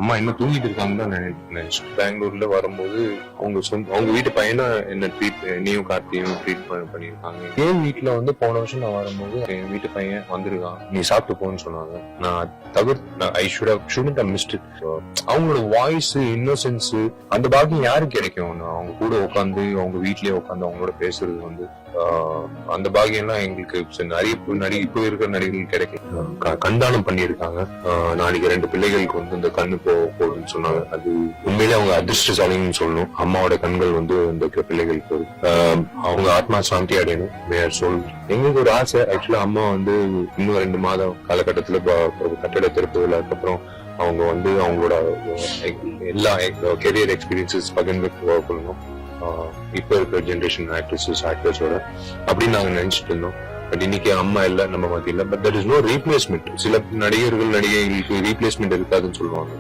அம்மா இன்னும் தூங்கிட்டு இருக்காங்கன்னு தான் நினைச்சேன். பெங்களூர்ல வரும்போது அவங்க வீட்டு பையனை என்ன என்னையும் கார்த்தியும் ட்ரீட் பண்ணிருக்காங்க. என் வீட்டுல வந்து போன வருஷம் நான் வரும்போது என் வீட்டு பையன் வந்திருக்கான், நீ சாப்பிட்டு போன்னு சொன்னாங்க. நான் அவங்களோட வாய்ஸ், இன்னோசென்ஸ், அந்த பாக்கியம் யாருக்கு கிடைக்கும்? அவங்க கூட உட்காந்து அவங்க வீட்லயே உட்காந்து அவங்களோட பேசுறது வந்து அந்த பாக்கியம் எல்லாம் எங்களுக்கு நிறைய இப்போ இருக்கிற நடிகர்கள் கிடைக்கும். கண்தானம் பண்ணியிருக்காங்க. நாளைக்கு 2 பிள்ளைகளுக்கு வந்து இந்த கண்ணு போகுதுன்னு சொன்னாங்க. அது உண்மையிலே அவங்க அதிர்ஷ்டசாலின்னு சொல்லணும். அம்மாவோட கண்கள் வந்து இந்த பிள்ளைகளுக்கு அவங்க ஆத்மா சாந்தி அடையணும். எங்களுக்கு ஒரு ஆசை. ஆக்சுவலா அம்மா வந்து இன்னும் 2 மாதம் காலகட்டத்துல கட்டட திறப்பு விழாக்கு அவங்க வந்து அவங்களோட எல்லா கெரியர் எக்ஸ்பீரியன்சஸ் பகிர்ந்து கொள்ளணும். இப்ப இருக்கிற ஜெனரேஷன் ஆக்டர்ஸோட அப்படின்னு நாங்க நினைச்சிட்டு இருந்தோம். பட் இன்னைக்கு அம்மா இல்ல நம்ம மத்தியில. But that is no replacement. சில நடிகர்களுக்கு ரீப்ளேஸ்மெண்ட் இருக்காதுன்னு சொல்லுவாங்க.